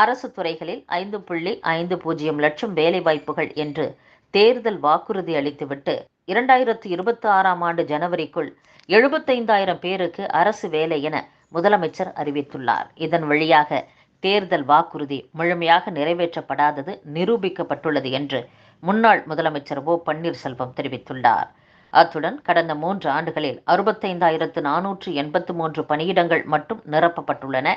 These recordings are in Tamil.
அரசு துறைகளில் 5.50 லட்சம் வேலைவாய்ப்புகள் என்று தேர்தல் வாக்குறுதி அளித்துவிட்டு 2026ஆம் ஆண்டு ஜனவரிக்குள் 75,000 பேருக்கு அரசு வேலை என முதலமைச்சர் அறிவித்துள்ளார். இதன் வழியாக தேர்தல் வாக்குறுதி முழுமையாக நிறைவேற்றப்படாதது நிரூபிக்கப்பட்டுள்ளது என்று முன்னாள் முதலமைச்சர் ஓ பன்னீர்செல்வம் தெரிவித்துள்ளார். அத்துடன் கடந்த 3 ஆண்டுகளில் 65,483 பணியிடங்கள் மட்டும் நிரப்பப்பட்டுள்ளன.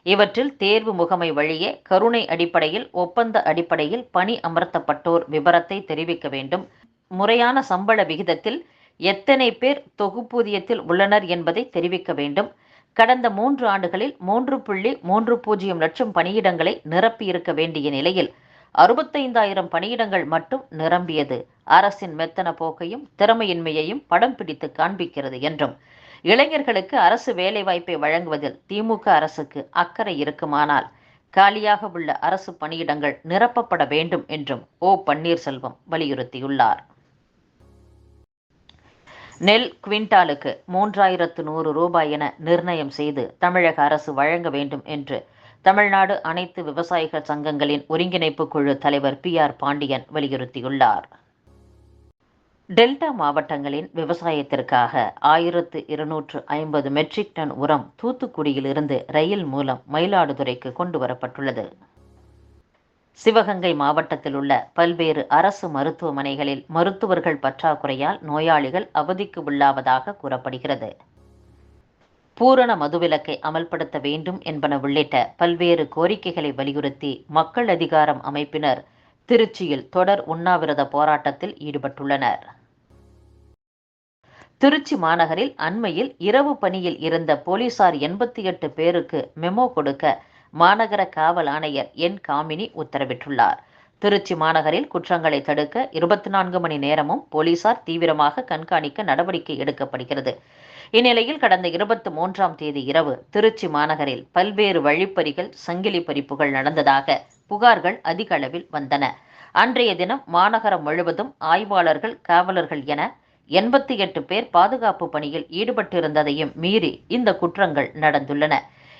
இவற்றில் தேர்வு முகமை வழியே கருணை அடிப்படையில், ஒப்பந்த அடிப்படையில் பணி அமர்த்தப்பட்டோர் விபரத்தை தெரிவிக்க வேண்டும். முறையான சம்பள விகிதத்தில் எத்தனை பேர் தொகுப்பூதியத்தில் உள்ளனர் என்பதை தெரிவிக்க வேண்டும். கடந்த 3 ஆண்டுகளில் 3.30 லட்சம் பணியிடங்களை நிரப்பியிருக்க வேண்டிய நிலையில் 65,000 பணியிடங்கள் மட்டும் நிரம்பியது அரசின் மெத்தன போக்கையும் திறமையின்மையையும் படம் பிடித்து காண்பிக்கிறது என்றும், இளைஞர்களுக்கு அரசு வேலைவாய்ப்பை வழங்குவதில் திமுக அரசுக்கு அக்கறை இருக்குமானால் காலியாக உள்ள அரசு பணியிடங்கள் நிரப்பப்பட வேண்டும் என்றும் ஓ பன்னீர்செல்வம் வலியுறுத்தியுள்ளார். நெல் குவிண்டாலுக்கு 3,100 ரூபாய் என நிர்ணயம் செய்து தமிழக அரசு வழங்க வேண்டும் என்று தமிழ்நாடு அனைத்து விவசாயிகள் சங்கங்களின் ஒருங்கிணைப்பு குழு தலைவர் PR பாண்டியன் வலியுறுத்தியுள்ளார். டெல்டா மாவட்டங்களின் விவசாயத்திற்காக 1,250 மெட்ரிக் டன் உரம் தூத்துக்குடியிலிருந்து ரயில் மூலம் மயிலாடுதுறைக்கு கொண்டு வரப்பட்டுள்ளது. சிவகங்கை மாவட்டத்தில் உள்ள பல்வேறு அரசு மருத்துவமனைகளில் மருத்துவர்கள் பற்றாக்குறையால் நோயாளிகள் அவதிக்கு உள்ளாவதாக கூறப்படுகிறது. பூரண மதுவிலக்கை அமல்படுத்த வேண்டும் என்பன உள்ளிட்ட பல்வேறு கோரிக்கைகளை வலியுறுத்தி மக்கள் அதிகாரம் அமைப்பினர் திருச்சியில் தொடர் உண்ணாவிரத போராட்டத்தில் ஈடுபட்டுள்ளனர். திருச்சி மாநகரில் அண்மையில் இரவு பணியில் இருந்த போலீசார் 88 பேருக்கு மெமோ கொடுக்க மாநகர காவல் ஆணையர் என் காமினி உத்தரவிட்டுள்ளார். திருச்சி மாநகரில் குற்றங்களை தடுக்க 24 மணி நேரமும் போலீசார் தீவிரமாக கண்காணிக்க நடவடிக்கை எடுக்கப்படுகிறது. இந்நிலையில் கடந்த 23ஆம் தேதி இரவு திருச்சி மாநகரில் பல்வேறு வழிப்பறிகள், சங்கிலி பறிப்புகள் நடந்ததாக புகார்கள் அதிக அளவில் வந்தன. அன்றைய தினம் மாநகரம் முழுவதும் ஆய்வாளர்கள், காவலர்கள் என 88 பேர் பாதுகாப்பு பணியில் ஈடுபட்டிருந்ததையும் மீறி இந்த குற்றங்கள் நடந்துள்ளன.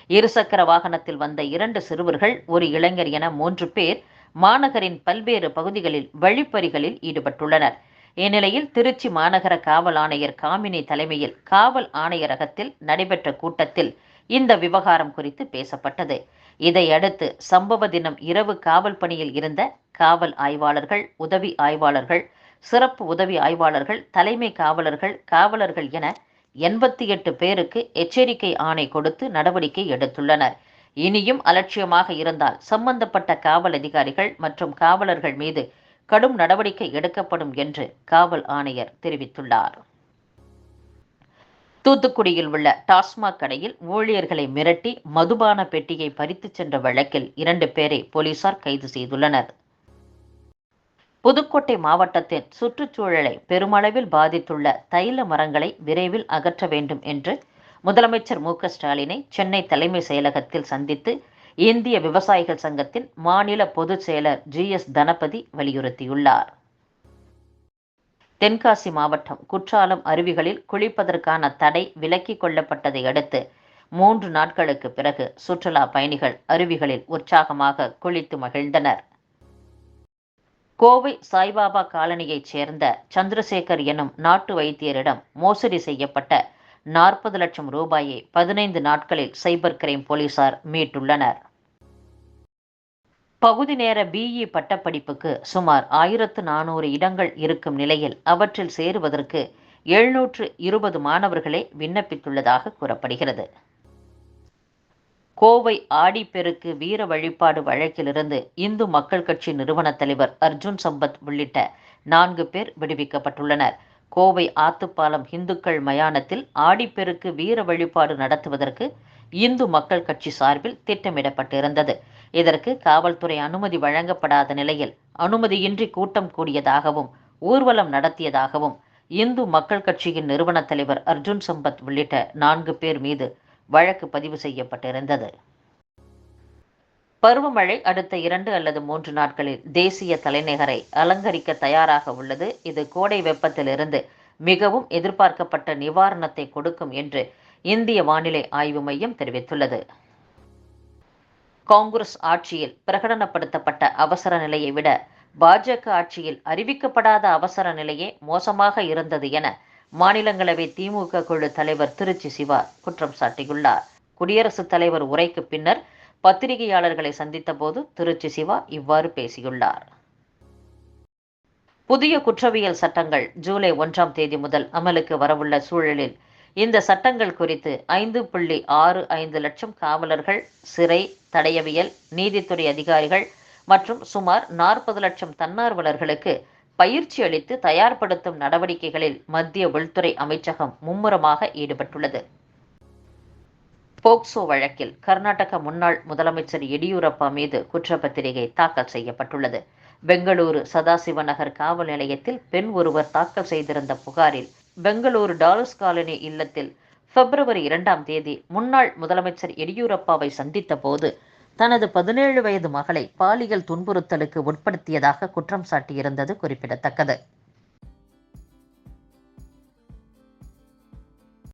இருசக்கர வாகனத்தில் வந்த 2 சிறுவர்கள், ஒரு இளைஞர் என 3 பேர் மாநகரின் பல்வேறு பகுதிகளில் வழிப்பறிகளில் ஈடுபட்டுள்ளனர். இந்நிலையில் திருச்சி மாநகர காவல் ஆணையர் காமினி தலைமையில் காவல் ஆணையரகத்தில் நடைபெற்ற கூட்டத்தில் இந்த விவகாரம் குறித்து பேசப்பட்டது. இதையடுத்து சம்பவ தினம் இரவு காவல் பணியில் இருந்த காவல் ஆய்வாளர்கள், உதவி ஆய்வாளர்கள், சிறப்பு உதவி ஆய்வாளர்கள், தலைமை காவலர்கள், காவலர்கள் என 88 பேருக்கு எச்சரிக்கை ஆணை கொடுத்து நடவடிக்கை எடுத்துள்ளனர். இனியும் அலட்சியமாக இருந்தால் சம்பந்தப்பட்ட காவல் அதிகாரிகள் மற்றும் காவலர்கள் மீது கடும் நடவடிக்கை எடுக்கப்படும் என்று காவல் ஆணையர் தெரிவித்துள்ளார். தூத்துக்குடியில் உள்ள டாஸ்மாக் கடையில் ஊழியர்களை மிரட்டி மதுபான பெட்டியை பறித்துச் சென்ற வழக்கில் 2 பேரை போலீசார் கைது செய்துள்ளனர். புதுக்கோட்டை மாவட்டத்தின் சுற்றுச்சூழலை பெருமளவில் பாதித்துள்ள தைல மரங்களை விரைவில் அகற்ற வேண்டும் என்று முதலமைச்சர் மு.க. ஸ்டாலினை சென்னை தலைமை செயலகத்தில் சந்தித்து இந்திய விவசாயிகள் சங்கத்தின் மாநில பொதுச் செயலர் GS தனபதி வலியுறுத்தியுள்ளார். தென்காசி மாவட்டம் குற்றாலம் அருவிகளில் குளிப்பதற்கான தடை விலக்கிக் கொள்ளப்பட்டதை அடுத்து 3 நாட்களுக்கு பிறகு சுற்றுலா பயணிகள் அருவிகளில் உற்சாகமாக குளித்து மகிழ்ந்தனர். கோவை சாய்பாபா காலனியைச் சேர்ந்த சந்திரசேகர் எனும் நாட்டு வைத்தியரிடம் மோசடி செய்யப்பட்ட 40 லட்சம் ரூபாயை 15 நாட்களில் சைபர் கிரைம் போலீசார் மீட்டுள்ளனர். பகுதி நேர BE பட்டப்படிப்புக்கு சுமார் 1,400 இடங்கள் இருக்கும் நிலையில் அவற்றில் சேருவதற்கு 720 மாணவர்களே விண்ணப்பித்துள்ளதாக கூறப்படுகிறது. கோவை ஆடிப்பெருக்கு வீர வழிபாடு வழக்கிலிருந்து இந்து மக்கள் கட்சி நிறுவன தலைவர் அர்ஜுன் சம்பத் உள்ளிட்ட 4 பேர் விடுவிக்கப்பட்டுள்ளனர். கோவை ஆத்துப்பாலம் இந்துக்கள் மயானத்தில் ஆடிப்பெருக்கு வீர வழிபாடு நடத்துவதற்கு இந்து மக்கள் கட்சி சார்பில் திட்டமிடப்பட்டிருந்தது. இதற்கு காவல்துறை அனுமதி வழங்கப்படாத நிலையில் அனுமதியின்றி கூட்டம் கூடியதாகவும் ஊர்வலம் நடத்தியதாகவும் இந்து மக்கள் கட்சியின் நிறுவன தலைவர் அர்ஜுன் சம்பத் உள்ளிட்ட 4 பேர் மீது வழக்கு பதிவு செய்யப்பட்டிருந்தது. பருவமழை அடுத்த 2 அல்லது 3 நாட்களில் தேசிய தலைநகரை அலங்கரிக்க தயாராக உள்ளது. இது கோடை வெப்பத்திலிருந்து மிகவும் எதிர்பார்க்கப்பட்ட நிவாரணத்தை கொடுக்கும் என்று இந்திய வானிலை ஆய்வு மையம் தெரிவித்துள்ளது. காங்கிரஸ் ஆட்சியில் பிரகடனப்படுத்தப்பட்ட அவசர நிலையை விட பாஜக ஆட்சியில் அறிவிக்கப்படாத அவசர நிலையே மோசமாக இருந்தது என மாநிலங்களவை திமுக குழு தலைவர் திருச்சி சிவா குற்றம் சாட்டியுள்ளார். குடியரசுத் தலைவர் உரைக்கு பின்னர் பத்திரிகையாளர்களை சந்தித்த போது திருச்சி சிவா இவ்வாறு பேசியுள்ளார். புதிய குற்றவியல் சட்டங்கள் ஜூலை 1ஆம் தேதி முதல் அமலுக்கு வரவுள்ள சூழலில் இந்த சட்டங்கள் குறித்து 5.65 லட்சம் காவலர்கள், சிறை, தடயவியல், நீதித்துறை அதிகாரிகள் மற்றும் சுமார் 40 லட்சம் தன்னார்வலர்களுக்கு பயிற்சி அளித்து தயார்படுத்தும் நடவடிக்கைகளில் மத்திய உள்துறை அமைச்சகம் மும்முரமாக ஈடுபட்டுள்ளது. போக்சோ வழக்கில் கர்நாடக முன்னாள் முதலமைச்சர் எடியூரப்பா மீது குற்றப்பத்திரிகை தாக்கல் செய்யப்பட்டுள்ளது. பெங்களூரு சதாசிவநகர் காவல் நிலையத்தில் பெண் ஒருவர் தாக்கல் செய்திருந்த புகாரில் பெங்களூரு டாலர்ஸ் காலனி இல்லத்தில் பிப்ரவரி 2ஆம் தேதி முன்னாள் முதலமைச்சர் எடியூரப்பாவை சந்தித்த போது தனது 17 வயது மகளை பாலியல் துன்புறுத்தலுக்கு உட்படுத்தியதாக குற்றம் சாட்டியிருந்தது குறிப்பிடத்தக்கது.